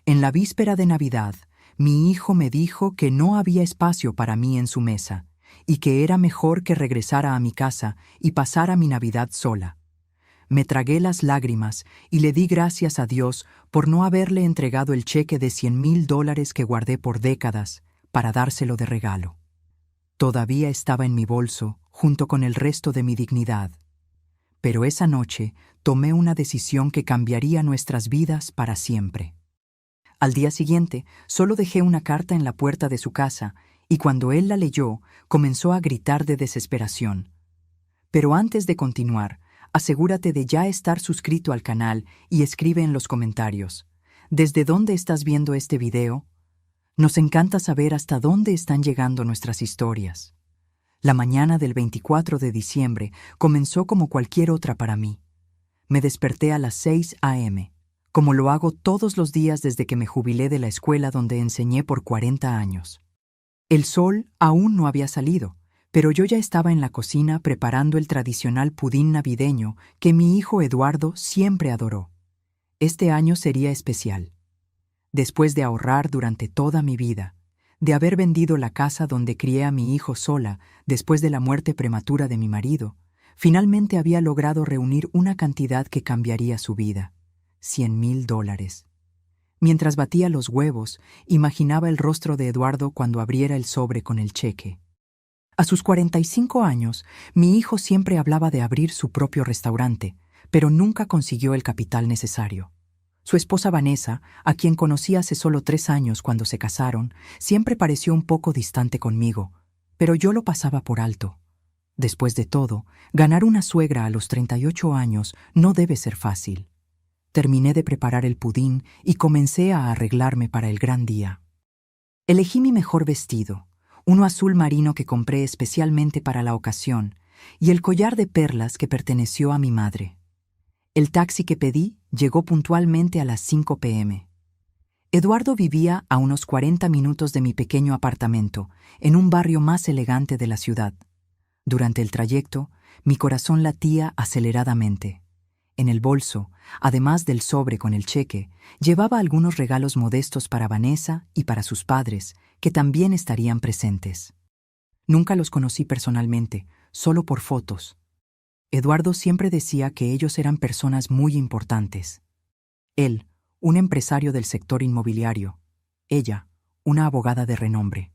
En la víspera de Navidad, mi hijo me dijo que no había espacio para mí en su mesa y que era mejor que regresara a mi casa y pasara mi Navidad sola. Me tragué las lágrimas y le di gracias a Dios por no haberle entregado el cheque de $100,000 que guardé por décadas para dárselo de regalo. Todavía estaba en mi bolso, junto con el resto de mi dignidad. Pero esa noche tomé una decisión que cambiaría nuestras vidas para siempre. Al día siguiente, solo dejé una carta en la puerta de su casa y cuando él la leyó, comenzó a gritar de desesperación. Pero antes de continuar, asegúrate de ya estar suscrito al canal y escribe en los comentarios: ¿desde dónde estás viendo este video? Nos encanta saber hasta dónde están llegando nuestras historias. La mañana del 24 de diciembre comenzó como cualquier otra para mí. Me desperté a las 6 a.m., como lo hago todos los días desde que me jubilé de la escuela donde enseñé por 40 años. El sol aún no había salido, pero yo ya estaba en la cocina preparando el tradicional pudín navideño que mi hijo Eduardo siempre adoró. Este año sería especial. Después de ahorrar durante toda mi vida, de haber vendido la casa donde crié a mi hijo sola después de la muerte prematura de mi marido, finalmente había logrado reunir una cantidad que cambiaría su vida: $100,000. Mientras batía los huevos, imaginaba el rostro de Eduardo cuando abriera el sobre con el cheque. A sus 45 años, mi hijo siempre hablaba de abrir su propio restaurante, pero nunca consiguió el capital necesario. Su esposa Vanessa, a quien conocí hace solo 3 años cuando se casaron, siempre pareció un poco distante conmigo, pero yo lo pasaba por alto. Después de todo, ganar una suegra a los 38 años no debe ser fácil. Terminé de preparar el pudín y comencé a arreglarme para el gran día. Elegí mi mejor vestido, uno azul marino que compré especialmente para la ocasión, y el collar de perlas que perteneció a mi madre. El taxi que pedí llegó puntualmente a las 5 p.m. Eduardo vivía a unos 40 minutos de mi pequeño apartamento, en un barrio más elegante de la ciudad. Durante el trayecto, mi corazón latía aceleradamente. En el bolso, además del sobre con el cheque, llevaba algunos regalos modestos para Vanessa y para sus padres, que también estarían presentes. Nunca los conocí personalmente, solo por fotos. Eduardo siempre decía que ellos eran personas muy importantes. Él, un empresario del sector inmobiliario; ella, una abogada de renombre.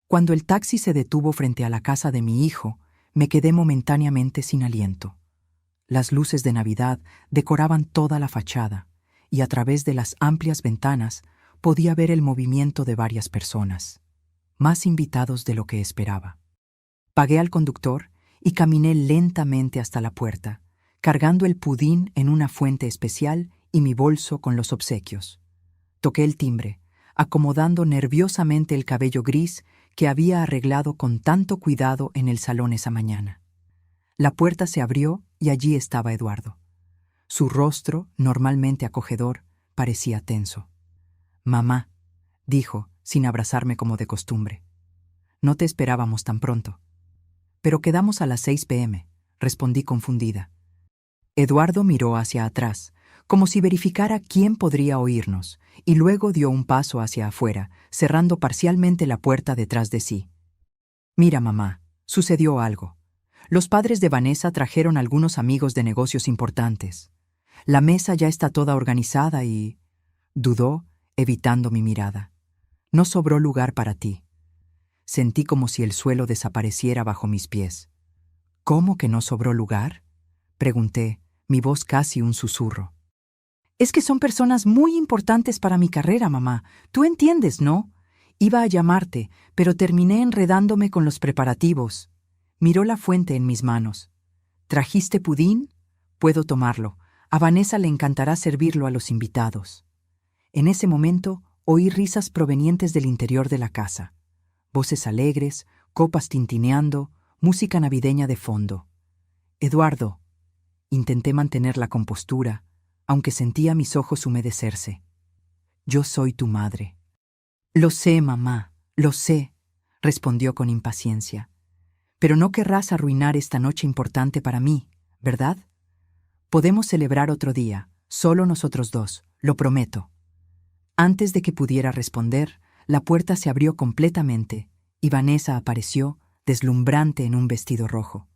Cuando el taxi se detuvo frente a la casa de mi hijo, me quedé momentáneamente sin aliento. Las luces de Navidad decoraban toda la fachada, y a través de las amplias ventanas podía ver el movimiento de varias personas, más invitados de lo que esperaba. Pagué al conductor y caminé lentamente hasta la puerta, cargando el pudín en una fuente especial y mi bolso con los obsequios. Toqué el timbre, acomodando nerviosamente el cabello gris que había arreglado con tanto cuidado en el salón esa mañana. La puerta se abrió y allí estaba Eduardo. Su rostro, normalmente acogedor, parecía tenso. «Mamá», dijo, sin abrazarme como de costumbre. «No te esperábamos tan pronto». «Pero quedamos a las 6 p.m», respondí confundida. Eduardo miró hacia atrás, como si verificara quién podría oírnos, y luego dio un paso hacia afuera, cerrando parcialmente la puerta detrás de sí. «Mira, mamá, sucedió algo. Los padres de Vanessa trajeron algunos amigos de negocios importantes. La mesa ya está toda organizada y...» Dudó, evitando mi mirada. «No sobró lugar para ti». Sentí como si el suelo desapareciera bajo mis pies. «¿Cómo que no sobró lugar?», pregunté, mi voz casi un susurro. «Es que son personas muy importantes para mi carrera, mamá. Tú entiendes, ¿no? Iba a llamarte, pero terminé enredándome con los preparativos». Miró la fuente en mis manos. «¿Trajiste pudín? Puedo tomarlo. A Vanessa le encantará servirlo a los invitados». En ese momento oí risas provenientes del interior de la casa. Voces alegres, copas tintineando, música navideña de fondo. «Eduardo». Intenté mantener la compostura, aunque sentía mis ojos humedecerse. «Yo soy tu madre». «Lo sé, mamá, lo sé», respondió con impaciencia. «Pero no querrás arruinar esta noche importante para mí, ¿verdad? Podemos celebrar otro día, solo nosotros dos, lo prometo». Antes de que pudiera responder, la puerta se abrió completamente y Vanessa apareció, deslumbrante en un vestido rojo.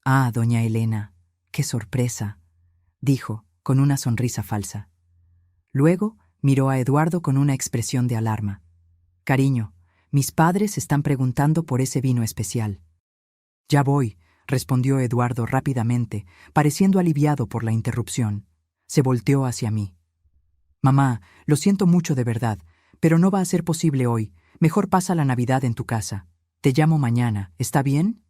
«Ah, doña Elena, qué sorpresa», dijo, con una sonrisa falsa. Luego miró a Eduardo con una expresión de alarma. «Cariño, mis padres están preguntando por ese vino especial». «Ya voy», respondió Eduardo rápidamente, pareciendo aliviado por la interrupción. Se volteó hacia mí. «Mamá, lo siento mucho de verdad, pero no va a ser posible hoy. Mejor pasa la Navidad en tu casa. Te llamo mañana, ¿está bien?»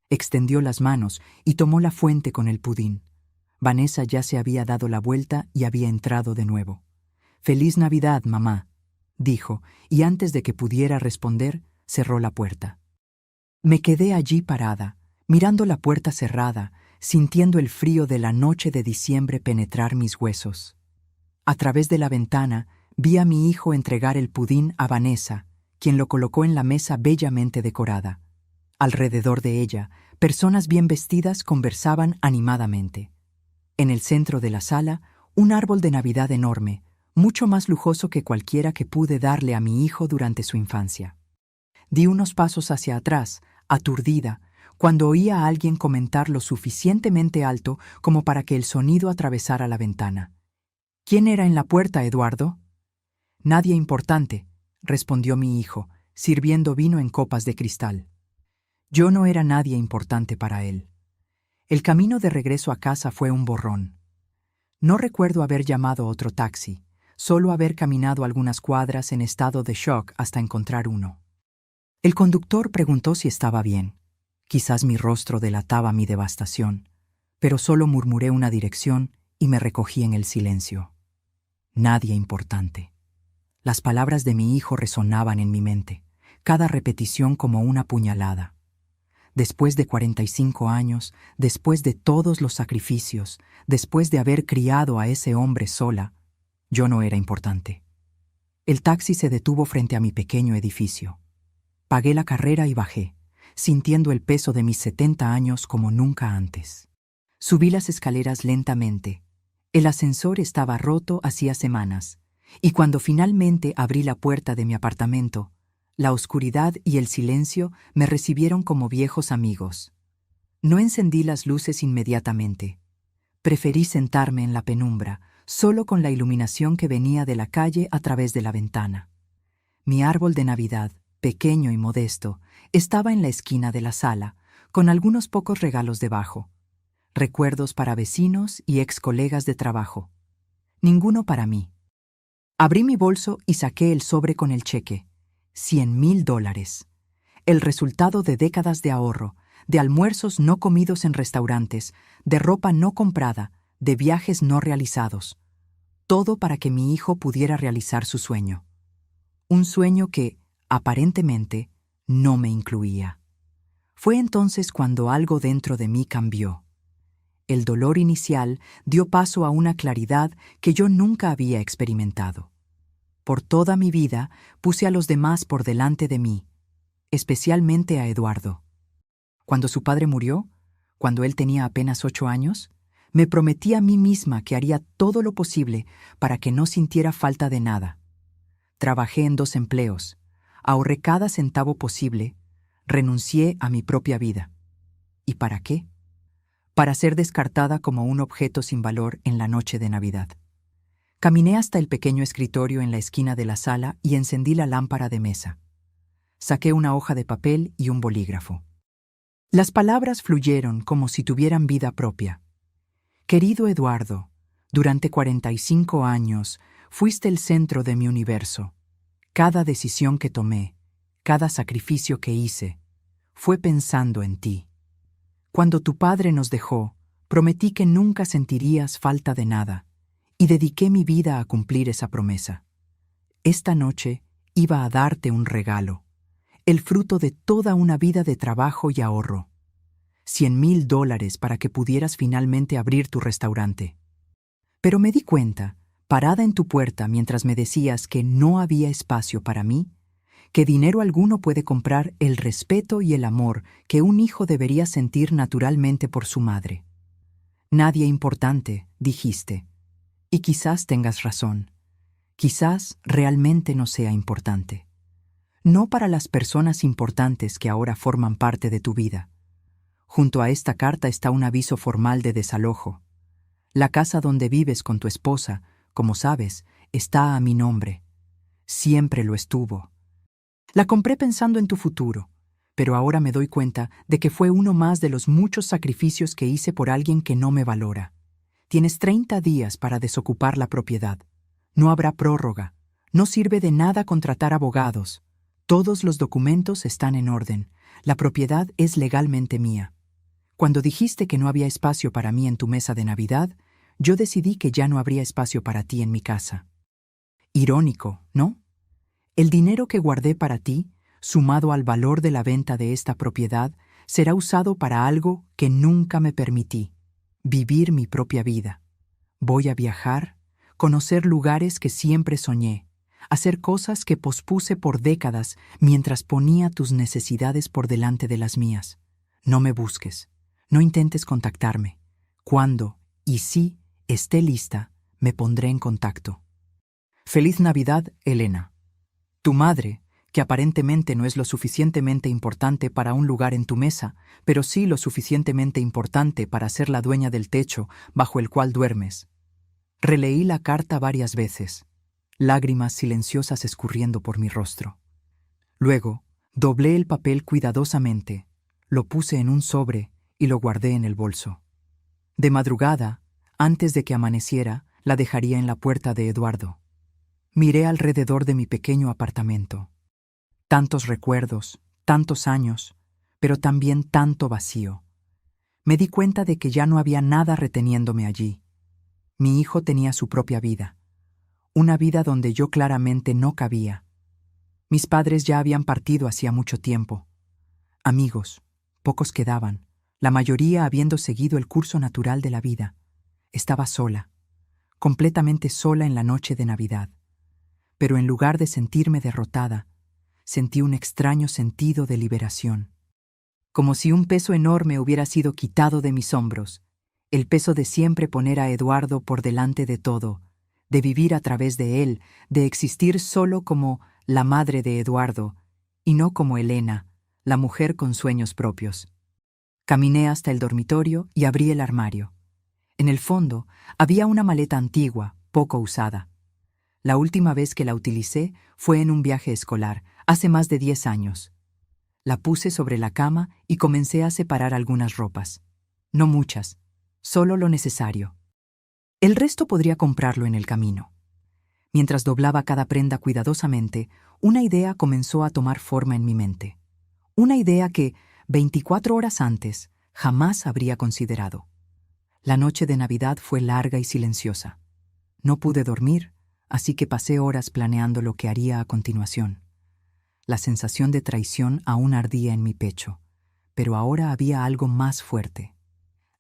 Extendió las manos y tomó la fuente con el pudín. Vanessa ya se había dado la vuelta y había entrado de nuevo. «Feliz Navidad, mamá», dijo, y antes de que pudiera responder, cerró la puerta. Me quedé allí parada, mirando la puerta cerrada, sintiendo el frío de la noche de diciembre penetrar mis huesos. A través de la ventana vi a mi hijo entregar el pudín a Vanessa, quien lo colocó en la mesa bellamente decorada. Alrededor de ella, personas bien vestidas conversaban animadamente. En el centro de la sala, un árbol de Navidad enorme, mucho más lujoso que cualquiera que pude darle a mi hijo durante su infancia. Di unos pasos hacia atrás, aturdida, cuando oí a alguien comentar lo suficientemente alto como para que el sonido atravesara la ventana. «¿Quién era en la puerta, Eduardo?» «Nadie importante», respondió mi hijo, sirviendo vino en copas de cristal. Yo no era nadie importante para él. El camino de regreso a casa fue un borrón. No recuerdo haber llamado otro taxi, solo haber caminado algunas cuadras en estado de shock hasta encontrar uno. El conductor preguntó si estaba bien. Quizás mi rostro delataba mi devastación, pero solo murmuré una dirección y me recogí en el silencio. Nadie importante. Las palabras de mi hijo resonaban en mi mente, cada repetición como una puñalada. Después de 45 años, después de todos los sacrificios, después de haber criado a ese hombre sola, yo no era importante. El taxi se detuvo frente a mi pequeño edificio. Pagué la carrera y bajé, sintiendo el peso de mis 70 años como nunca antes. Subí las escaleras lentamente. El ascensor estaba roto hacía semanas, y cuando finalmente abrí la puerta de mi apartamento, la oscuridad y el silencio me recibieron como viejos amigos. No encendí las luces inmediatamente. Preferí sentarme en la penumbra, solo con la iluminación que venía de la calle a través de la ventana. Mi árbol de Navidad, pequeño y modesto, estaba en la esquina de la sala, con algunos pocos regalos debajo. Recuerdos para vecinos y ex colegas de trabajo. Ninguno para mí. Abrí mi bolso y saqué el sobre con el cheque. $100,000. El resultado de décadas de ahorro, de almuerzos no comidos en restaurantes, de ropa no comprada, de viajes no realizados. Todo para que mi hijo pudiera realizar su sueño. Un sueño que, aparentemente, no me incluía. Fue entonces cuando algo dentro de mí cambió. El dolor inicial dio paso a una claridad que yo nunca había experimentado. Por toda mi vida puse a los demás por delante de mí, especialmente a Eduardo. Cuando su padre murió, cuando él tenía apenas 8 años, me prometí a mí misma que haría todo lo posible para que no sintiera falta de nada. Trabajé en 2 empleos, ahorré cada centavo posible, renuncié a mi propia vida. ¿Y para qué? Para ser descartada como un objeto sin valor en la noche de Navidad. Caminé hasta el pequeño escritorio en la esquina de la sala y encendí la lámpara de mesa. Saqué una hoja de papel y un bolígrafo. Las palabras fluyeron como si tuvieran vida propia. Querido Eduardo, durante 45 años fuiste el centro de mi universo. Cada decisión que tomé, cada sacrificio que hice, fue pensando en ti. Cuando tu padre nos dejó, prometí que nunca sentirías falta de nada, y dediqué mi vida a cumplir esa promesa. Esta noche iba a darte un regalo, el fruto de toda una vida de trabajo y ahorro. $100,000 para que pudieras finalmente abrir tu restaurante. Pero me di cuenta, parada en tu puerta mientras me decías que no había espacio para mí, que dinero alguno puede comprar el respeto y el amor que un hijo debería sentir naturalmente por su madre. Nadie importante, dijiste. Y quizás tengas razón. Quizás realmente no sea importante. No para las personas importantes que ahora forman parte de tu vida. Junto a esta carta está un aviso formal de desalojo. La casa donde vives con tu esposa, como sabes, está a mi nombre. Siempre lo estuvo. La compré pensando en tu futuro, pero ahora me doy cuenta de que fue uno más de los muchos sacrificios que hice por alguien que no me valora. Tienes 30 días para desocupar la propiedad. No habrá prórroga. No sirve de nada contratar abogados. Todos los documentos están en orden. La propiedad es legalmente mía. Cuando dijiste que no había espacio para mí en tu mesa de Navidad, yo decidí que ya no habría espacio para ti en mi casa. Irónico, ¿no? El dinero que guardé para ti, sumado al valor de la venta de esta propiedad, será usado para algo que nunca me permití: vivir mi propia vida. Voy a viajar, conocer lugares que siempre soñé, hacer cosas que pospuse por décadas mientras ponía tus necesidades por delante de las mías. No me busques, no intentes contactarme. Cuando, y si, esté lista, me pondré en contacto. Feliz Navidad, Elena. Tu madre, que aparentemente no es lo suficientemente importante para un lugar en tu mesa, pero sí lo suficientemente importante para ser la dueña del techo bajo el cual duermes. Releí la carta varias veces, lágrimas silenciosas escurriendo por mi rostro. Luego, doblé el papel cuidadosamente, lo puse en un sobre y lo guardé en el bolso. De madrugada, antes de que amaneciera, la dejaría en la puerta de Eduardo. Miré alrededor de mi pequeño apartamento. Tantos recuerdos, tantos años, pero también tanto vacío. Me di cuenta de que ya no había nada reteniéndome allí. Mi hijo tenía su propia vida, una vida donde yo claramente no cabía. Mis padres ya habían partido hacía mucho tiempo. Amigos, pocos quedaban, la mayoría habiendo seguido el curso natural de la vida. Estaba sola, completamente sola en la noche de Navidad. Pero en lugar de sentirme derrotada, sentí un extraño sentido de liberación. Como si un peso enorme hubiera sido quitado de mis hombros, el peso de siempre poner a Eduardo por delante de todo, de vivir a través de él, de existir solo como la madre de Eduardo, y no como Elena, la mujer con sueños propios. Caminé hasta el dormitorio y abrí el armario. En el fondo había una maleta antigua, poco usada. La última vez que la utilicé fue en un viaje escolar, hace más de 10 años. La puse sobre la cama y comencé a separar algunas ropas. No muchas, solo lo necesario. El resto podría comprarlo en el camino. Mientras doblaba cada prenda cuidadosamente, una idea comenzó a tomar forma en mi mente. Una idea que, 24 horas antes, jamás habría considerado. La noche de Navidad fue larga y silenciosa. No pude dormir, así que pasé horas planeando lo que haría a continuación. La sensación de traición aún ardía en mi pecho, pero ahora había algo más fuerte: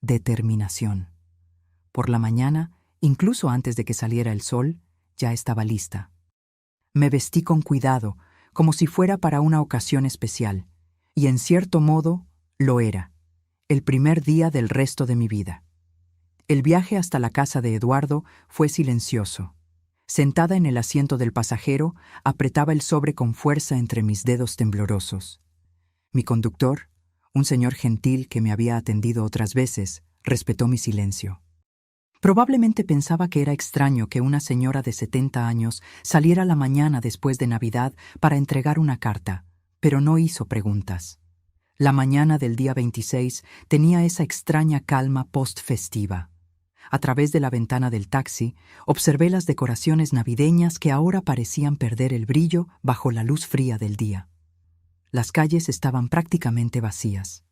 determinación. Por la mañana, incluso antes de que saliera el sol, ya estaba lista. Me vestí con cuidado, como si fuera para una ocasión especial, y en cierto modo lo era, el primer día del resto de mi vida. El viaje hasta la casa de Eduardo fue silencioso. Sentada en el asiento del pasajero, apretaba el sobre con fuerza entre mis dedos temblorosos. Mi conductor, un señor gentil que me había atendido otras veces, respetó mi silencio. Probablemente pensaba que era extraño que una señora de 70 años saliera la mañana después de Navidad para entregar una carta, pero no hizo preguntas. La mañana del día 26 tenía esa extraña calma post-festiva. A través de la ventana del taxi, observé las decoraciones navideñas que ahora parecían perder el brillo bajo la luz fría del día. Las calles estaban prácticamente vacías.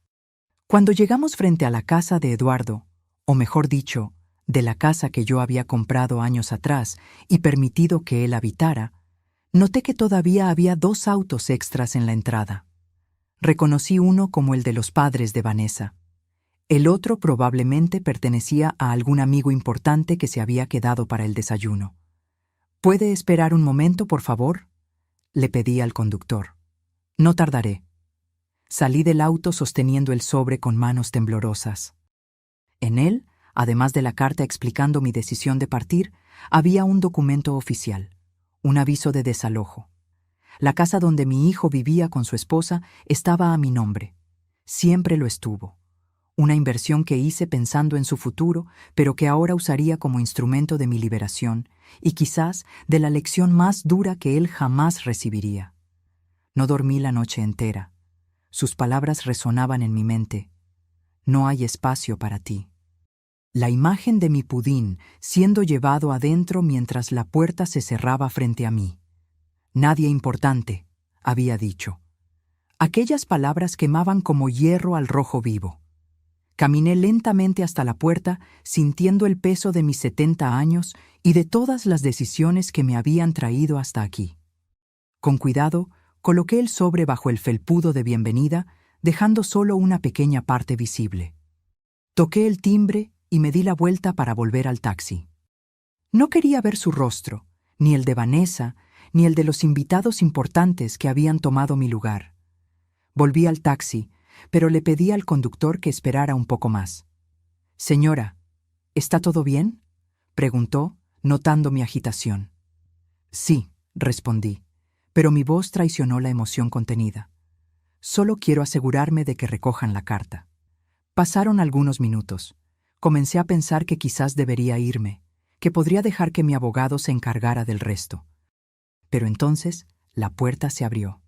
Cuando llegamos frente a la casa de Eduardo, o mejor dicho, de la casa que yo había comprado años atrás y permitido que él habitara, noté que todavía había 2 autos extras en la entrada. Reconocí uno como el de los padres de Vanessa. El otro probablemente pertenecía a algún amigo importante que se había quedado para el desayuno. ¿Puede esperar un momento, por favor?, le pedí al conductor. No tardaré. Salí del auto sosteniendo el sobre con manos temblorosas. En él, además de la carta explicando mi decisión de partir, había un documento oficial, Un aviso de desalojo. La casa donde mi hijo vivía con su esposa estaba a mi nombre. Siempre lo estuvo. Una inversión que hice pensando en su futuro, pero que ahora usaría como instrumento de mi liberación y quizás de la lección más dura que él jamás recibiría. No dormí la noche entera. Sus palabras resonaban en mi mente. No hay espacio para ti. La imagen de mi pudín siendo llevado adentro mientras la puerta se cerraba frente a mí. Nadie importante, había dicho. Aquellas palabras quemaban como hierro al rojo vivo. Caminé lentamente hasta la puerta, sintiendo el peso de mis 70 años y de todas las decisiones que me habían traído hasta aquí. Con cuidado, coloqué el sobre bajo el felpudo de bienvenida, dejando solo una pequeña parte visible. Toqué el timbre y me di la vuelta para volver al taxi. No quería ver su rostro, ni el de Vanessa, ni el de los invitados importantes que habían tomado mi lugar. Volví al taxi, pero le pedí al conductor que esperara un poco más. «Señora, ¿está todo bien?», preguntó, notando mi agitación. «Sí», respondí, pero mi voz traicionó la emoción contenida. «Solo quiero asegurarme de que recojan la carta». Pasaron algunos minutos. Comencé a pensar que quizás debería irme, que podría dejar que mi abogado se encargara del resto. Pero entonces la puerta se abrió.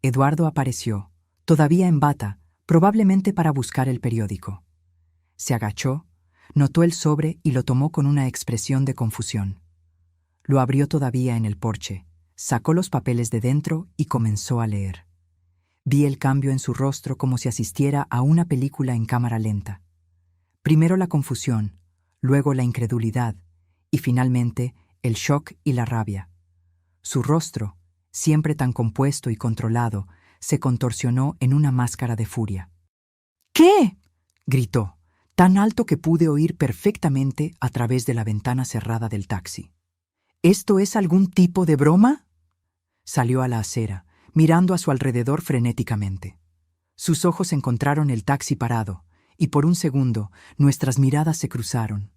Eduardo apareció, todavía en bata, probablemente para buscar el periódico. Se agachó, notó el sobre y lo tomó con una expresión de confusión. Lo abrió todavía en el porche, sacó los papeles de dentro y comenzó a leer. Vi el cambio en su rostro como si asistiera a una película en cámara lenta. Primero la confusión, luego la incredulidad y finalmente el shock y la rabia. Su rostro, siempre tan compuesto y controlado, se contorsionó en una máscara de furia. «¿Qué?», gritó, tan alto que pude oír perfectamente a través de la ventana cerrada del taxi. «¿Esto es algún tipo de broma?». Salió a la acera, mirando a su alrededor frenéticamente. Sus ojos encontraron el taxi parado, y por un segundo nuestras miradas se cruzaron.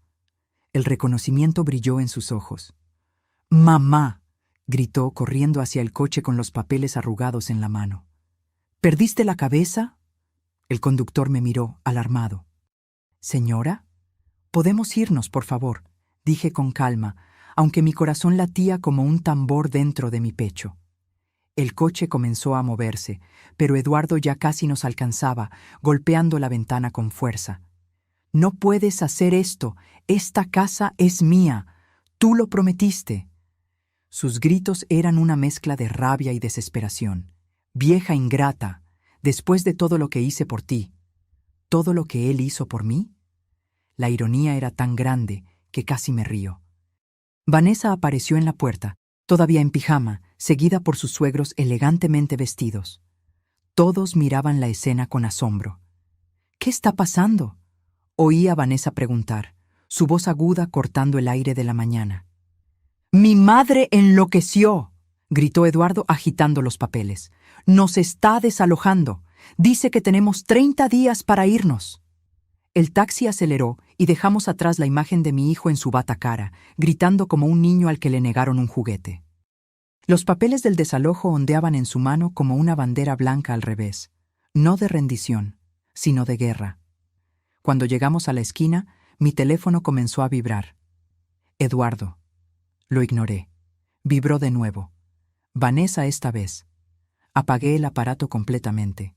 El reconocimiento brilló en sus ojos. «¡Mamá!», gritó corriendo hacia el coche con los papeles arrugados en la mano. «¿Perdiste la cabeza?». El conductor me miró, alarmado. «Señora, podemos irnos, por favor», dije con calma, aunque mi corazón latía como un tambor dentro de mi pecho. El coche comenzó a moverse, pero Eduardo ya casi nos alcanzaba, golpeando la ventana con fuerza. «No puedes hacer esto. Esta casa es mía. Tú lo prometiste». Sus gritos eran una mezcla de rabia y desesperación. «Vieja ingrata, después de todo lo que hice por ti, ¿todo lo que él hizo por mí?». La ironía era tan grande que casi me río. Vanessa apareció en la puerta, todavía en pijama, seguida por sus suegros elegantemente vestidos. Todos miraban la escena con asombro. «¿Qué está pasando?», oí a Vanessa preguntar, su voz aguda cortando el aire de la mañana. «Mi madre enloqueció», gritó Eduardo agitando los papeles. «Nos está desalojando. Dice que tenemos 30 días para irnos». El taxi aceleró y dejamos atrás la imagen de mi hijo en su bata cara, gritando como un niño al que le negaron un juguete. Los papeles del desalojo ondeaban en su mano como una bandera blanca al revés, no de rendición, sino de guerra. Cuando llegamos a la esquina, mi teléfono comenzó a vibrar. «Eduardo». Lo ignoré. Vibró de nuevo. «Vanessa esta vez». Apagué el aparato completamente.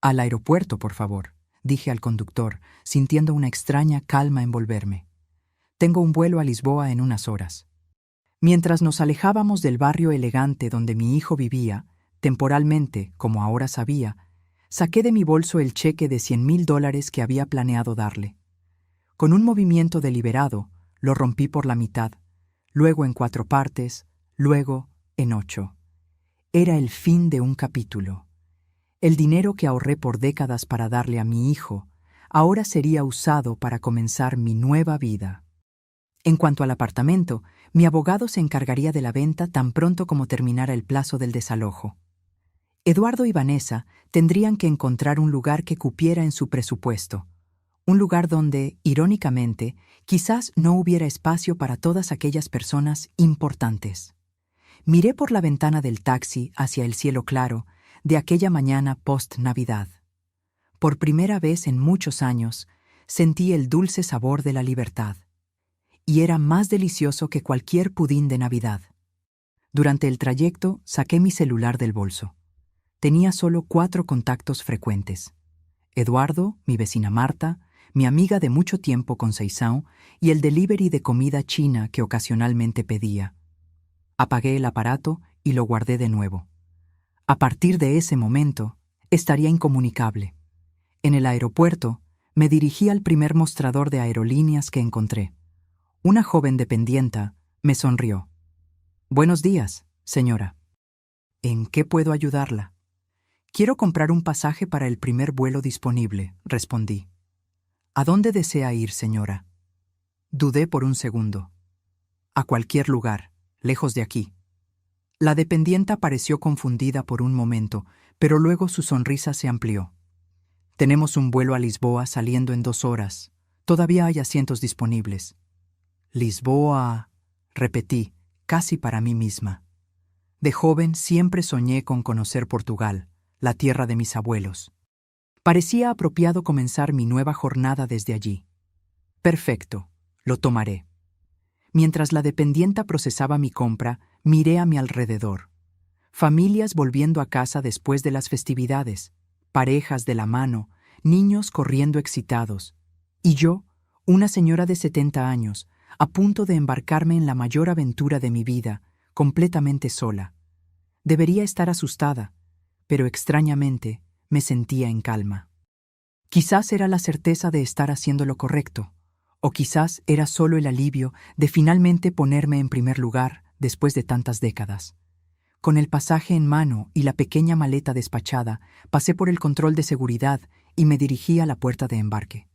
«Al aeropuerto, por favor», dije al conductor, sintiendo una extraña calma envolverme. «Tengo un vuelo a Lisboa en unas horas». Mientras nos alejábamos del barrio elegante donde mi hijo vivía, temporalmente, como ahora sabía, saqué de mi bolso el cheque de $100,000 que había planeado darle. Con un movimiento deliberado, lo rompí por la mitad, luego en 4 partes, luego en 8. Era el fin de un capítulo. El dinero que ahorré por décadas para darle a mi hijo, ahora sería usado para comenzar mi nueva vida. En cuanto al apartamento, mi abogado se encargaría de la venta tan pronto como terminara el plazo del desalojo. Eduardo y Vanessa tendrían que encontrar un lugar que cupiera en su presupuesto, un lugar donde, irónicamente, quizás no hubiera espacio para todas aquellas personas importantes. Miré por la ventana del taxi hacia el cielo claro de aquella mañana post-Navidad. Por primera vez en muchos años, sentí el dulce sabor de la libertad. Y era más delicioso que cualquier pudín de Navidad. Durante el trayecto, saqué mi celular del bolso. Tenía solo 4 contactos frecuentes: Eduardo, mi vecina Marta, mi amiga de mucho tiempo Conceição y el delivery de comida china que ocasionalmente pedía. Apagué el aparato y lo guardé de nuevo. A partir de ese momento, estaría incomunicable. En el aeropuerto, me dirigí al primer mostrador de aerolíneas que encontré. Una joven dependienta me sonrió. «Buenos días, señora. ¿En qué puedo ayudarla?» «Quiero comprar un pasaje para el primer vuelo disponible», respondí. «¿A dónde desea ir, señora?» Dudé por un segundo. «A cualquier lugar, lejos de aquí». La dependienta pareció confundida por un momento, pero luego su sonrisa se amplió. «Tenemos un vuelo a Lisboa saliendo en 2 horas. Todavía hay asientos disponibles». «Lisboa», repetí, casi para mí misma. De joven siempre soñé con conocer Portugal, la tierra de mis abuelos. Parecía apropiado comenzar mi nueva jornada desde allí. «Perfecto, lo tomaré». Mientras la dependienta procesaba mi compra, miré a mi alrededor. Familias volviendo a casa después de las festividades, parejas de la mano, niños corriendo excitados. Y yo, una señora de 70 años, a punto de embarcarme en la mayor aventura de mi vida, completamente sola. Debería estar asustada, pero extrañamente me sentía en calma. Quizás era la certeza de estar haciendo lo correcto, o quizás era solo el alivio de finalmente ponerme en primer lugar después de tantas décadas. Con el pasaje en mano y la pequeña maleta despachada, pasé por el control de seguridad y me dirigí a la puerta de embarque.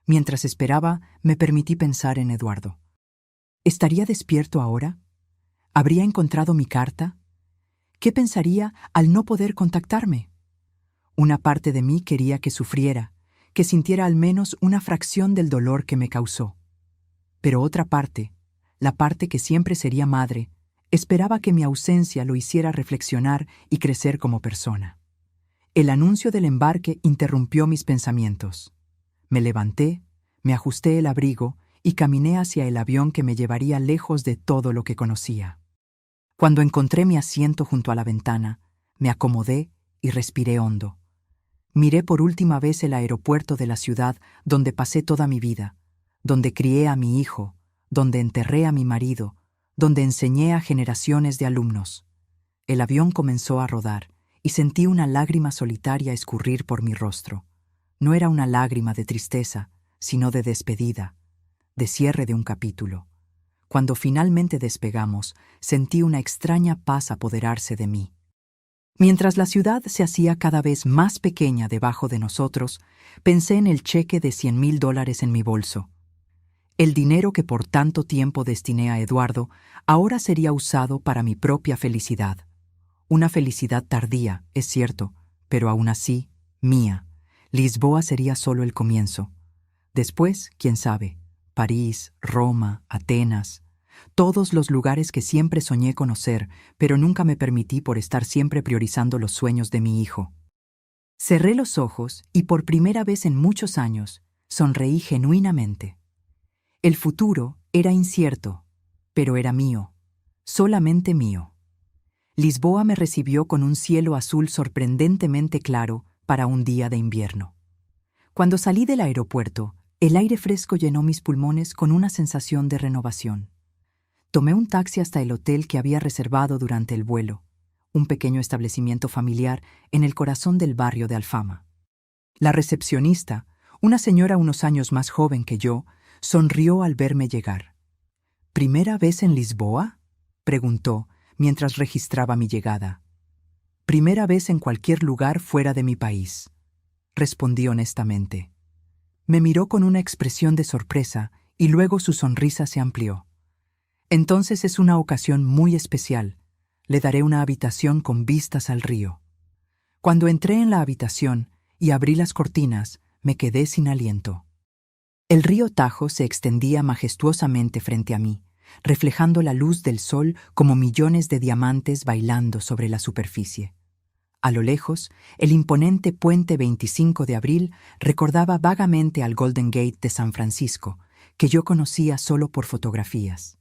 Mientras esperaba, me permití pensar en Eduardo. ¿Estaría despierto ahora? ¿Habría encontrado mi carta? ¿Qué pensaría al no poder contactarme? Una parte de mí quería que sufriera, que sintiera al menos una fracción del dolor que me causó. Pero otra parte, la parte que siempre sería madre, esperaba que mi ausencia lo hiciera reflexionar y crecer como persona. El anuncio del embarque interrumpió mis pensamientos. Me levanté, me ajusté el abrigo y caminé hacia el avión que me llevaría lejos de todo lo que conocía. Cuando encontré mi asiento junto a la ventana, me acomodé y respiré hondo. Miré por última vez el aeropuerto de la ciudad donde pasé toda mi vida, donde crié a mi hijo, donde enterré a mi marido, donde enseñé a generaciones de alumnos. El avión comenzó a rodar y sentí una lágrima solitaria escurrir por mi rostro. No era una lágrima de tristeza, sino de despedida, de cierre de un capítulo. Cuando finalmente despegamos, sentí una extraña paz apoderarse de mí. Mientras la ciudad se hacía cada vez más pequeña debajo de nosotros, pensé en el cheque de $100,000 en mi bolso. El dinero que por tanto tiempo destiné a Eduardo ahora sería usado para mi propia felicidad. Una felicidad tardía, es cierto, pero aún así, mía. Lisboa sería solo el comienzo. Después, quién sabe, París, Roma, Atenas, todos los lugares que siempre soñé conocer, pero nunca me permití por estar siempre priorizando los sueños de mi hijo. Cerré los ojos y por primera vez en muchos años sonreí genuinamente. El futuro era incierto, pero era mío, solamente mío. Lisboa me recibió con un cielo azul sorprendentemente claro para un día de invierno. Cuando salí del aeropuerto, el aire fresco llenó mis pulmones con una sensación de renovación. Tomé un taxi hasta el hotel que había reservado durante el vuelo, un pequeño establecimiento familiar en el corazón del barrio de Alfama. La recepcionista, una señora unos años más joven que yo, sonrió al verme llegar. ¿Primera vez en Lisboa?, preguntó mientras registraba mi llegada. «Primera vez en cualquier lugar fuera de mi país», respondí honestamente. Me miró con una expresión de sorpresa y luego su sonrisa se amplió. «Entonces es una ocasión muy especial. Le daré una habitación con vistas al río». Cuando entré en la habitación y abrí las cortinas, me quedé sin aliento. El río Tajo se extendía majestuosamente frente a mí, reflejando la luz del sol como millones de diamantes bailando sobre la superficie. A lo lejos, el imponente puente 25 de abril recordaba vagamente al Golden Gate de San Francisco, que yo conocía solo por fotografías.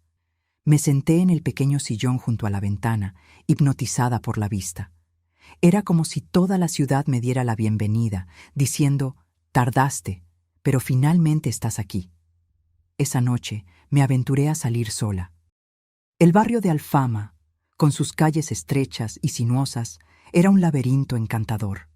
Me senté en el pequeño sillón junto a la ventana, hipnotizada por la vista. Era como si toda la ciudad me diera la bienvenida, diciendo: «Tardaste, pero finalmente estás aquí». Esa noche me aventuré a salir sola. El barrio de Alfama, con sus calles estrechas y sinuosas, era un laberinto encantador.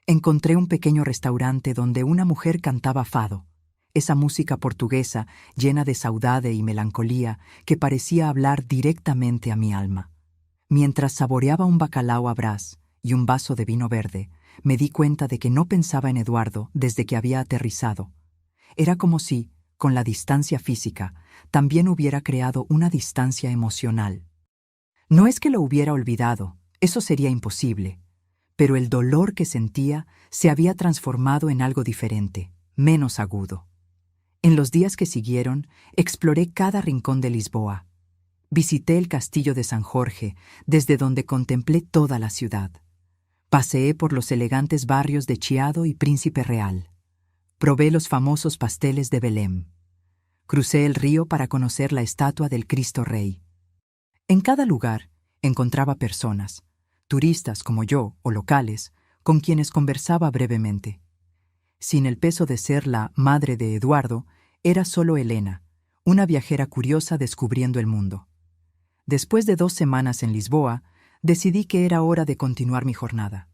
Encontré un pequeño restaurante donde una mujer cantaba fado, esa música portuguesa llena de saudade y melancolía que parecía hablar directamente a mi alma. Mientras saboreaba un bacalao a brás y un vaso de vino verde, me di cuenta de que no pensaba en Eduardo desde que había aterrizado. Era como si, con la distancia física, también hubiera creado una distancia emocional. No es que lo hubiera olvidado, eso sería imposible, pero el dolor que sentía se había transformado en algo diferente, menos agudo. En los días que siguieron, exploré cada rincón de Lisboa. Visité el castillo de San Jorge, desde donde contemplé toda la ciudad. Paseé por los elegantes barrios de Chiado y Príncipe Real. Probé los famosos pasteles de Belém. Crucé el río para conocer la estatua del Cristo Rey. En cada lugar encontraba personas, turistas como yo o locales, con quienes conversaba brevemente. Sin el peso de ser la madre de Eduardo, era solo Elena, una viajera curiosa descubriendo el mundo. Después de 2 semanas en Lisboa, decidí que era hora de continuar mi jornada.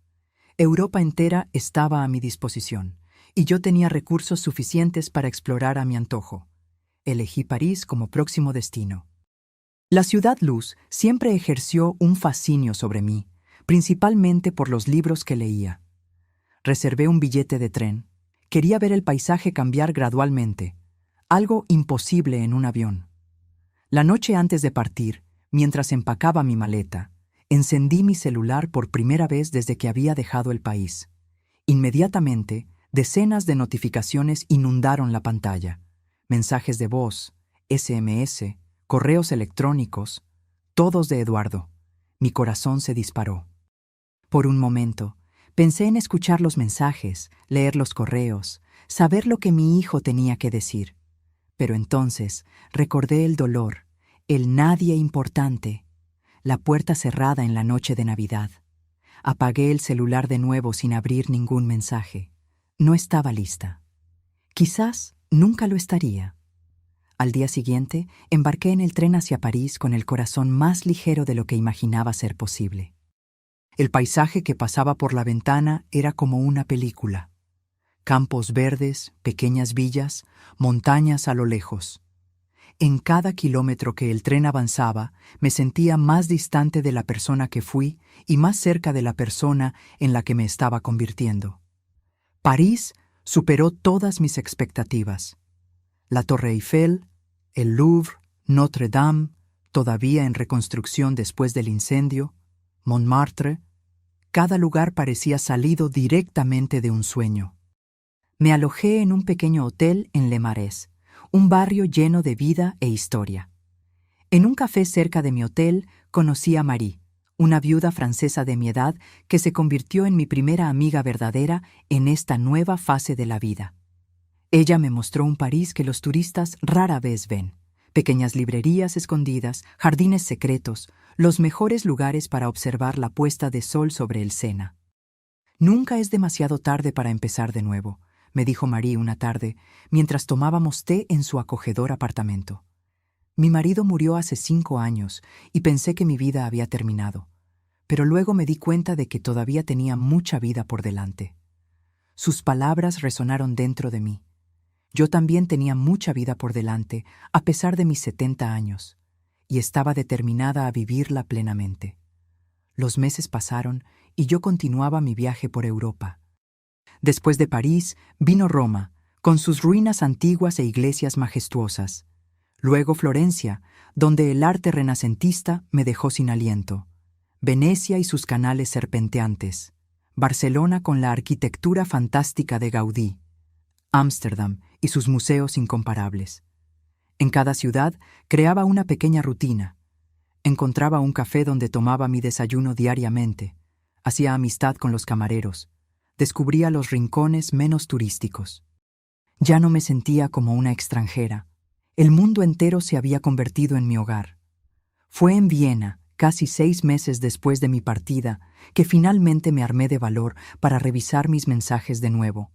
Europa entera estaba a mi disposición, y yo tenía recursos suficientes para explorar a mi antojo. Elegí París como próximo destino. La ciudad luz siempre ejerció un fascinio sobre mí, principalmente por los libros que leía. Reservé un billete de tren. Quería ver el paisaje cambiar gradualmente, algo imposible en un avión. La noche antes de partir, mientras empacaba mi maleta, encendí mi celular por primera vez desde que había dejado el país. Inmediatamente, decenas de notificaciones inundaron la pantalla. Mensajes de voz, SMS, correos electrónicos, todos de Eduardo. Mi corazón se disparó. Por un momento, pensé en escuchar los mensajes, leer los correos, saber lo que mi hijo tenía que decir. Pero entonces recordé el dolor, el nadie importante, la puerta cerrada en la noche de Navidad. Apagué el celular de nuevo sin abrir ningún mensaje. No estaba lista. Quizás nunca lo estaría. Al día siguiente, embarqué en el tren hacia París con el corazón más ligero de lo que imaginaba ser posible. El paisaje que pasaba por la ventana era como una película. Campos verdes, pequeñas villas, montañas a lo lejos. En cada kilómetro que el tren avanzaba, me sentía más distante de la persona que fui y más cerca de la persona en la que me estaba convirtiendo. París superó todas mis expectativas. La Torre Eiffel, el Louvre, Notre Dame, todavía en reconstrucción después del incendio, Montmartre, cada lugar parecía salido directamente de un sueño. Me alojé en un pequeño hotel en Le Marais, un barrio lleno de vida e historia. En un café cerca de mi hotel conocí a Marie, una viuda francesa de mi edad que se convirtió en mi primera amiga verdadera en esta nueva fase de la vida. Ella me mostró un París que los turistas rara vez ven. Pequeñas librerías escondidas, jardines secretos, los mejores lugares para observar la puesta de sol sobre el Sena. «Nunca es demasiado tarde para empezar de nuevo», me dijo Marie una tarde, mientras tomábamos té en su acogedor apartamento. Mi marido murió hace 5 años y pensé que mi vida había terminado, pero luego me di cuenta de que todavía tenía mucha vida por delante. Sus palabras resonaron dentro de mí. Yo también tenía mucha vida por delante, a pesar de mis 70 años, y estaba determinada a vivirla plenamente. Los meses pasaron y yo continuaba mi viaje por Europa. Después de París vino Roma, con sus ruinas antiguas e iglesias majestuosas. Luego Florencia, donde el arte renacentista me dejó sin aliento. Venecia y sus canales serpenteantes. Barcelona con la arquitectura fantástica de Gaudí. Ámsterdam y sus museos incomparables. En cada ciudad creaba una pequeña rutina. Encontraba un café donde tomaba mi desayuno diariamente. Hacía amistad con los camareros. Descubría los rincones menos turísticos. Ya no me sentía como una extranjera. El mundo entero se había convertido en mi hogar. Fue en Viena, casi 6 meses después de mi partida, que finalmente me armé de valor para revisar mis mensajes de nuevo.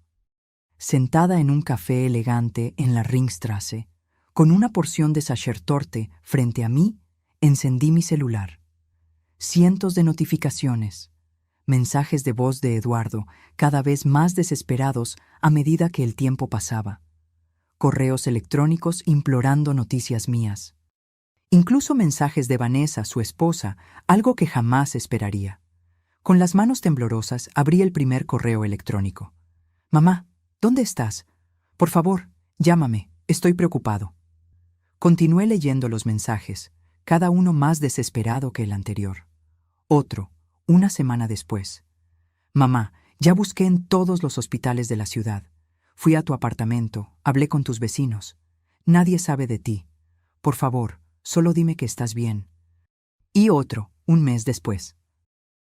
Sentada en un café elegante en la Ringstrasse, con una porción de Sachertorte frente a mí, encendí mi celular. Cientos de notificaciones, mensajes de voz de Eduardo, cada vez más desesperados a medida que el tiempo pasaba. Correos electrónicos implorando noticias mías. Incluso mensajes de Vanessa, su esposa, algo que jamás esperaría. Con las manos temblorosas abrí el primer correo electrónico. «Mamá, ¿dónde estás? Por favor, llámame, estoy preocupado». Continué leyendo los mensajes, cada uno más desesperado que el anterior. Otro, una semana después. «Mamá, ya busqué en todos los hospitales de la ciudad. Fui a tu apartamento, hablé con tus vecinos. Nadie sabe de ti. Por favor, solo dime que estás bien». Y otro, un mes después.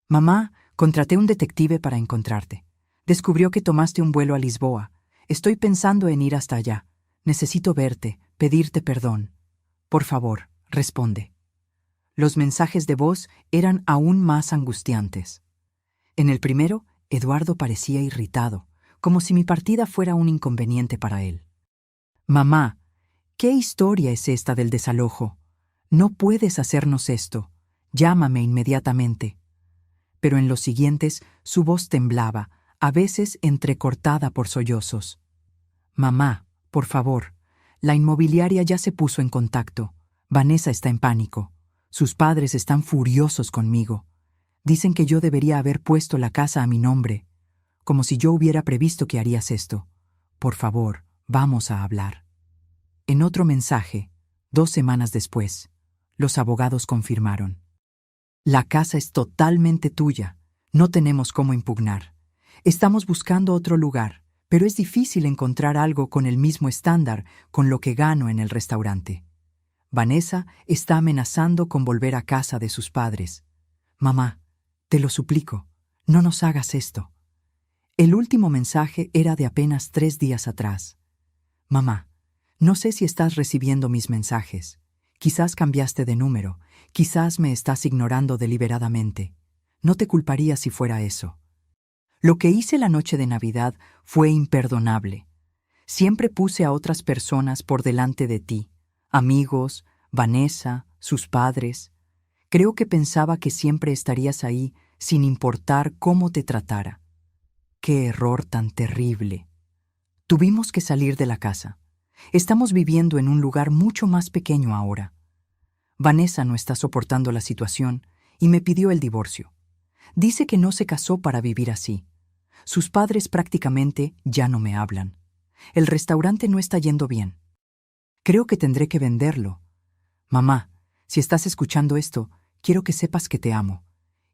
«Mamá, contraté un detective para encontrarte. Descubrió que tomaste un vuelo a Lisboa. Estoy pensando en ir hasta allá. Necesito verte, pedirte perdón. Por favor, responde». Los mensajes de voz eran aún más angustiantes. En el primero, Eduardo parecía irritado, como si mi partida fuera un inconveniente para él. «Mamá, ¿qué historia es esta del desalojo? No puedes hacernos esto. Llámame inmediatamente». Pero en los siguientes, su voz temblaba, a veces entrecortada por sollozos. «Mamá, por favor, la inmobiliaria ya se puso en contacto. Vanessa está en pánico. Sus padres están furiosos conmigo. Dicen que yo debería haber puesto la casa a mi nombre, como si yo hubiera previsto que harías esto. Por favor, vamos a hablar». En otro mensaje, 2 semanas después, los abogados confirmaron: «La casa es totalmente tuya. No tenemos cómo impugnar. Estamos buscando otro lugar, pero es difícil encontrar algo con el mismo estándar con lo que gano en el restaurante. Vanessa está amenazando con volver a casa de sus padres. Mamá, te lo suplico, no nos hagas esto». El último mensaje era de apenas 3 días atrás. «Mamá, no sé si estás recibiendo mis mensajes. Quizás cambiaste de número, quizás me estás ignorando deliberadamente. No te culparía si fuera eso. Lo que hice la noche de Navidad fue imperdonable. Siempre puse a otras personas por delante de ti, amigos, Vanessa, sus padres. Creo que pensaba que siempre estarías ahí sin importar cómo te tratara. ¡Qué error tan terrible! Tuvimos que salir de la casa. Estamos viviendo en un lugar mucho más pequeño ahora. Vanessa no está soportando la situación y me pidió el divorcio. Dice que no se casó para vivir así. Sus padres prácticamente ya no me hablan. El restaurante no está yendo bien. Creo que tendré que venderlo. Mamá, si estás escuchando esto, quiero que sepas que te amo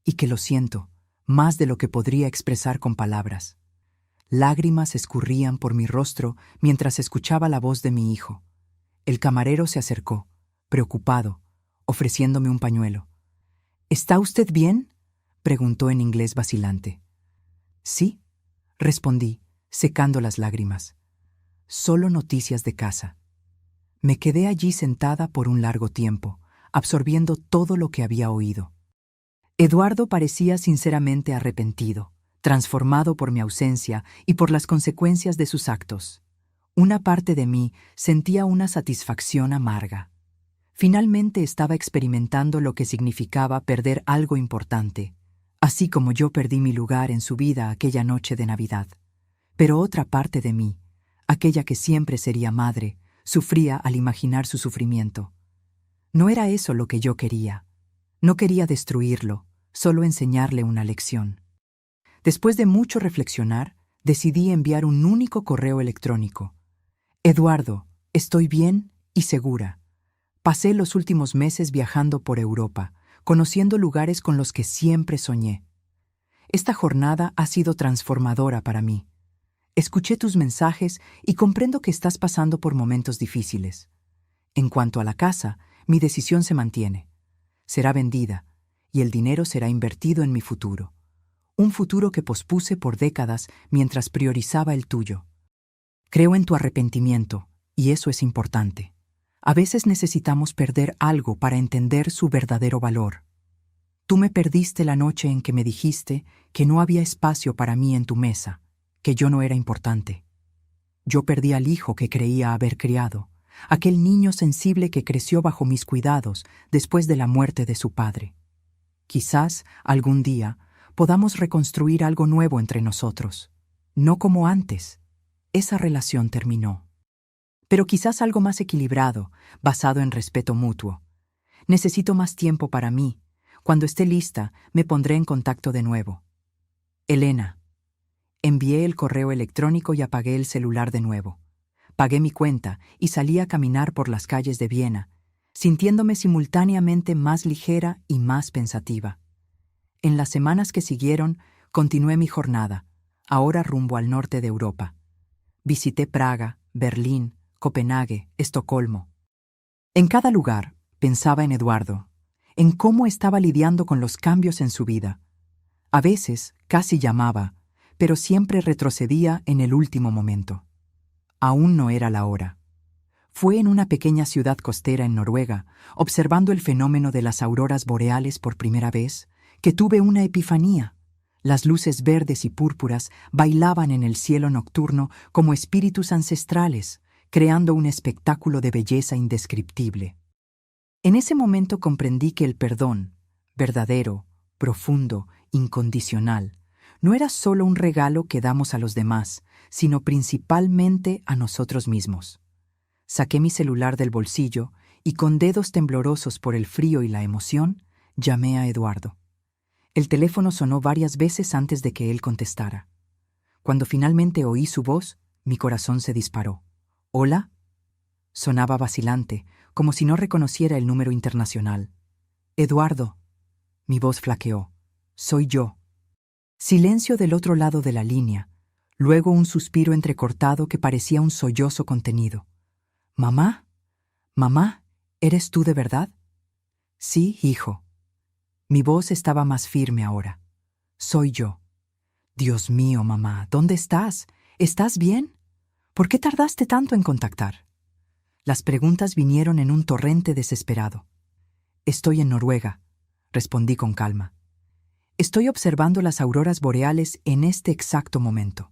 y que lo siento, más de lo que podría expresar con palabras». Lágrimas escurrían por mi rostro mientras escuchaba la voz de mi hijo. El camarero se acercó, preocupado, ofreciéndome un pañuelo. «¿Está usted bien?», preguntó en inglés vacilante. «Sí», respondí, secando las lágrimas. «Solo noticias de casa». Me quedé allí sentada por un largo tiempo, absorbiendo todo lo que había oído. Eduardo parecía sinceramente arrepentido, transformado por mi ausencia y por las consecuencias de sus actos. Una parte de mí sentía una satisfacción amarga. Finalmente estaba experimentando lo que significaba perder algo importante, así como yo perdí mi lugar en su vida aquella noche de Navidad. Pero otra parte de mí, aquella que siempre sería madre, sufría al imaginar su sufrimiento. No era eso lo que yo quería. No quería destruirlo, solo enseñarle una lección. Después de mucho reflexionar, decidí enviar un único correo electrónico. «Eduardo, estoy bien y segura. Pasé los últimos meses viajando por Europa, conociendo lugares con los que siempre soñé. Esta jornada ha sido transformadora para mí. Escuché tus mensajes y comprendo que estás pasando por momentos difíciles. En cuanto a la casa, mi decisión se mantiene. Será vendida, y el dinero será invertido en mi futuro. Un futuro que pospuse por décadas mientras priorizaba el tuyo. Creo en tu arrepentimiento, y eso es importante. A veces necesitamos perder algo para entender su verdadero valor. Tú me perdiste la noche en que me dijiste que no había espacio para mí en tu mesa, que yo no era importante. Yo perdí al hijo que creía haber criado, aquel niño sensible que creció bajo mis cuidados después de la muerte de su padre. Quizás, algún día, podamos reconstruir algo nuevo entre nosotros. No como antes. Esa relación terminó. Pero quizás algo más equilibrado, basado en respeto mutuo. Necesito más tiempo para mí. Cuando esté lista, me pondré en contacto de nuevo. Elena. Envié el correo electrónico y apagué el celular de nuevo. Pagué mi cuenta y salí a caminar por las calles de Viena, sintiéndome simultáneamente más ligera y más pensativa. En las semanas que siguieron, continué mi jornada, ahora rumbo al norte de Europa. Visité Praga, Berlín, Copenhague, Estocolmo. En cada lugar, pensaba en Eduardo, en cómo estaba lidiando con los cambios en su vida. A veces, casi llamaba, pero siempre retrocedía en el último momento. Aún no era la hora. Fue en una pequeña ciudad costera en Noruega, observando el fenómeno de las auroras boreales por primera vez, que tuve una epifanía. Las luces verdes y púrpuras bailaban en el cielo nocturno como espíritus ancestrales, creando un espectáculo de belleza indescriptible. En ese momento comprendí que el perdón, verdadero, profundo, incondicional, no era solo un regalo que damos a los demás, sino principalmente a nosotros mismos. Saqué mi celular del bolsillo y con dedos temblorosos por el frío y la emoción, llamé a Eduardo. El teléfono sonó varias veces antes de que él contestara. Cuando finalmente oí su voz, mi corazón se disparó. ¿Hola? Sonaba vacilante, como si no reconociera el número internacional. Eduardo. Mi voz flaqueó. Soy yo. Silencio del otro lado de la línea, luego un suspiro entrecortado que parecía un sollozo contenido. ¿Mamá? ¿Mamá? ¿Eres tú de verdad? Sí, hijo. Mi voz estaba más firme ahora. Soy yo. Dios mío, mamá, ¿dónde estás? ¿Estás bien? ¿Por qué tardaste tanto en contactar? Las preguntas vinieron en un torrente desesperado. Estoy en Noruega, respondí con calma. Estoy observando las auroras boreales en este exacto momento.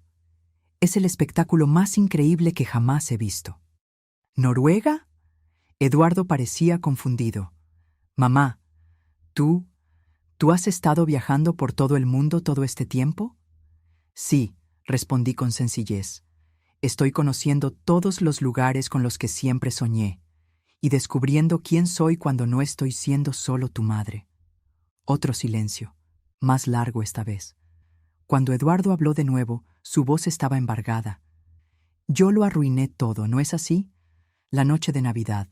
Es el espectáculo más increíble que jamás he visto. ¿Noruega? Eduardo parecía confundido. Mamá, ¿tú has estado viajando por todo el mundo todo este tiempo? Sí, respondí con sencillez. Estoy conociendo todos los lugares con los que siempre soñé y descubriendo quién soy cuando no estoy siendo solo tu madre. Otro silencio, más largo esta vez. Cuando Eduardo habló de nuevo, su voz estaba embargada. Yo lo arruiné todo, ¿no es así? La noche de Navidad.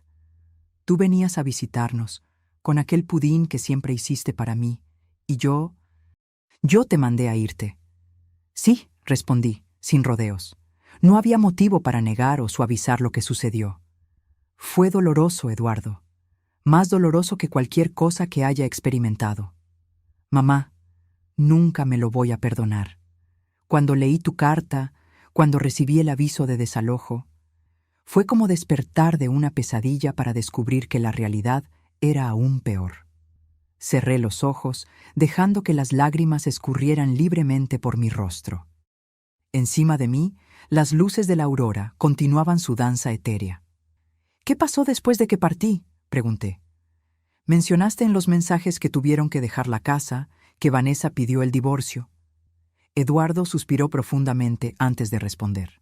Tú venías a visitarnos, con aquel pudín que siempre hiciste para mí, y yo te mandé a irte. Sí, respondí, sin rodeos. No había motivo para negar o suavizar lo que sucedió. Fue doloroso, Eduardo. Más doloroso que cualquier cosa que haya experimentado. Mamá, nunca me lo voy a perdonar. Cuando leí tu carta, cuando recibí el aviso de desalojo, fue como despertar de una pesadilla para descubrir que la realidad era aún peor. Cerré los ojos, dejando que las lágrimas escurrieran libremente por mi rostro. Encima de mí, las luces de la aurora continuaban su danza etérea. ¿Qué pasó después de que partí?, pregunté. Mencionaste en los mensajes que tuvieron que dejar la casa, que Vanessa pidió el divorcio. Eduardo suspiró profundamente antes de responder.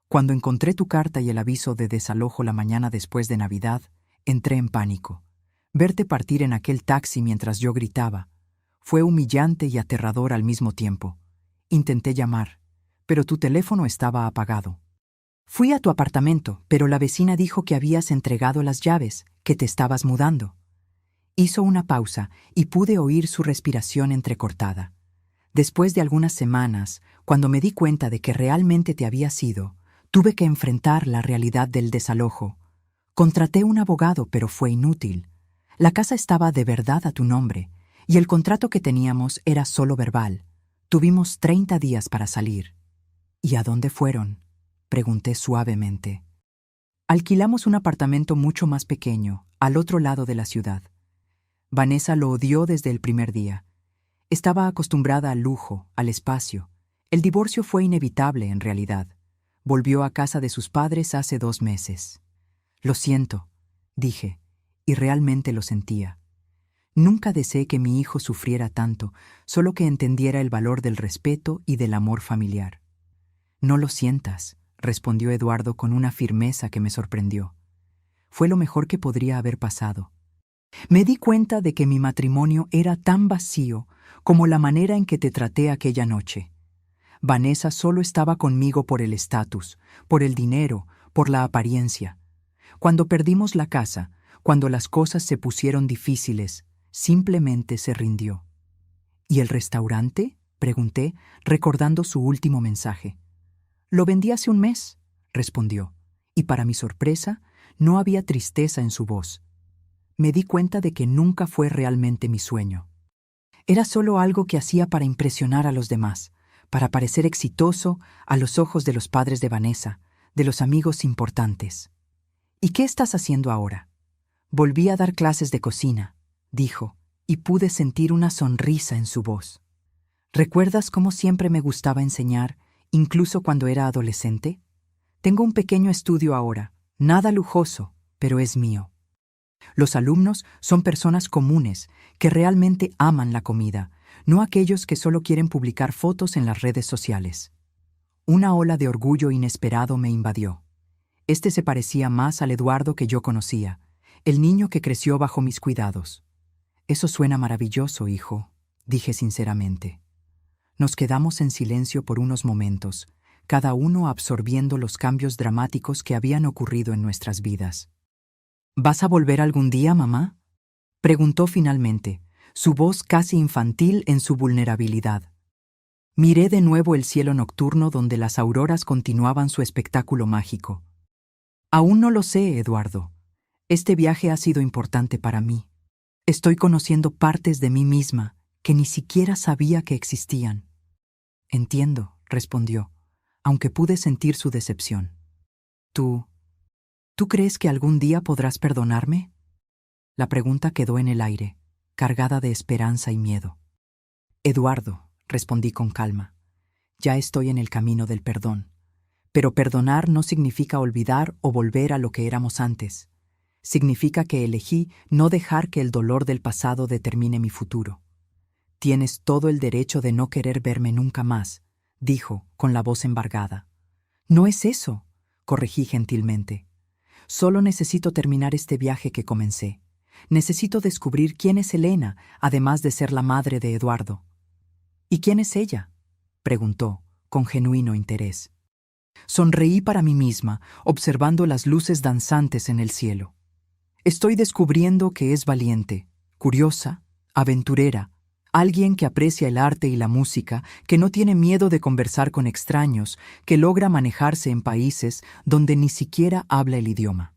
Cuando encontré tu carta y el aviso de desalojo la mañana después de Navidad, entré en pánico. Verte partir en aquel taxi mientras yo gritaba fue humillante y aterrador al mismo tiempo. Intenté llamar, pero tu teléfono estaba apagado. Fui a tu apartamento, pero la vecina dijo que habías entregado las llaves, que te estabas mudando. Hizo una pausa y pude oír su respiración entrecortada. Después de algunas semanas, cuando me di cuenta de que realmente te habías ido, tuve que enfrentar la realidad del desalojo. Contraté un abogado, pero fue inútil. La casa estaba de verdad a tu nombre, y el contrato que teníamos era solo verbal. Tuvimos 30 días para salir. ¿Y a dónde fueron?, pregunté suavemente. Alquilamos un apartamento mucho más pequeño, al otro lado de la ciudad. Vanessa lo odió desde el primer día. Estaba acostumbrada al lujo, al espacio. El divorcio fue inevitable, en realidad. Volvió a casa de sus padres hace 2 meses. Lo siento, dije, y realmente lo sentía. Nunca deseé que mi hijo sufriera tanto, solo que entendiera el valor del respeto y del amor familiar. No lo sientas, respondió Eduardo con una firmeza que me sorprendió. Fue lo mejor que podría haber pasado. Me di cuenta de que mi matrimonio era tan vacío como la manera en que te traté aquella noche. Vanessa solo estaba conmigo por el estatus, por el dinero, por la apariencia. Cuando perdimos la casa, cuando las cosas se pusieron difíciles, simplemente se rindió. ¿Y el restaurante?, pregunté, recordando su último mensaje. Lo vendí hace 1 mes, respondió, y para mi sorpresa, no había tristeza en su voz. Me di cuenta de que nunca fue realmente mi sueño. Era solo algo que hacía para impresionar a los demás, para parecer exitoso a los ojos de los padres de Vanessa, de los amigos importantes. ¿Y qué estás haciendo ahora? Volví a dar clases de cocina, dijo, y pude sentir una sonrisa en su voz. ¿Recuerdas cómo siempre me gustaba enseñar, incluso cuando era adolescente? Tengo un pequeño estudio ahora, nada lujoso, pero es mío. Los alumnos son personas comunes que realmente aman la comida, no aquellos que solo quieren publicar fotos en las redes sociales. Una ola de orgullo inesperado me invadió. Este se parecía más al Eduardo que yo conocía, el niño que creció bajo mis cuidados. Eso suena maravilloso, hijo, dije sinceramente. Nos quedamos en silencio por unos momentos, cada uno absorbiendo los cambios dramáticos que habían ocurrido en nuestras vidas. ¿Vas a volver algún día, mamá?, preguntó finalmente, su voz casi infantil en su vulnerabilidad. Miré de nuevo el cielo nocturno donde las auroras continuaban su espectáculo mágico. Aún no lo sé, Eduardo. Este viaje ha sido importante para mí. Estoy conociendo partes de mí misma que ni siquiera sabía que existían. Entiendo, respondió, aunque pude sentir su decepción. ¿Tú crees que algún día podrás perdonarme? La pregunta quedó en el aire, cargada de esperanza y miedo. Eduardo, respondí con calma, ya estoy en el camino del perdón. Pero perdonar no significa olvidar o volver a lo que éramos antes. Significa que elegí no dejar que el dolor del pasado determine mi futuro. Tienes todo el derecho de no querer verme nunca más, dijo, con la voz embargada. No es eso, corregí gentilmente. Solo necesito terminar este viaje que comencé. Necesito descubrir quién es Elena, además de ser la madre de Eduardo. ¿Y quién es ella?, preguntó, con genuino interés. Sonreí para mí misma, observando las luces danzantes en el cielo. Estoy descubriendo que es valiente, curiosa, aventurera, alguien que aprecia el arte y la música, que no tiene miedo de conversar con extraños, que logra manejarse en países donde ni siquiera habla el idioma.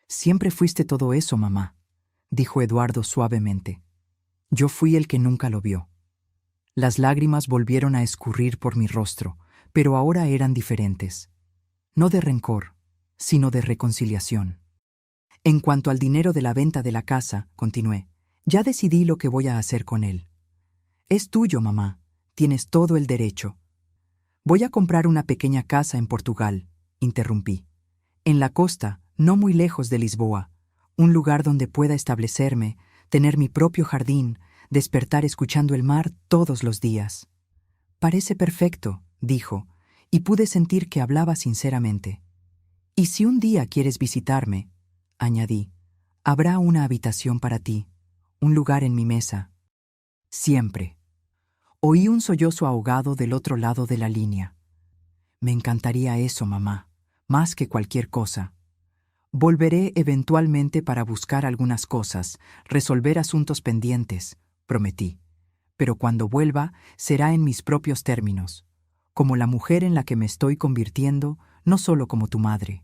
Siempre fuiste todo eso, mamá, dijo Eduardo suavemente. Yo fui el que nunca lo vio. Las lágrimas volvieron a escurrir por mi rostro, pero ahora eran diferentes. No de rencor, sino de reconciliación. En cuanto al dinero de la venta de la casa, continué, ya decidí lo que voy a hacer con él. Es tuyo, mamá. Tienes todo el derecho. Voy a comprar una pequeña casa en Portugal, interrumpí. En la costa, no muy lejos de Lisboa. Un lugar donde pueda establecerme, tener mi propio jardín, despertar escuchando el mar todos los días. Parece perfecto, dijo, y pude sentir que hablaba sinceramente. Y si un día quieres visitarme, añadí, habrá una habitación para ti, un lugar en mi mesa. Siempre. Oí un sollozo ahogado del otro lado de la línea. Me encantaría eso, mamá, más que cualquier cosa. Volveré eventualmente para buscar algunas cosas, resolver asuntos pendientes, prometí. Pero cuando vuelva, será en mis propios términos, como la mujer en la que me estoy convirtiendo, no solo como tu madre.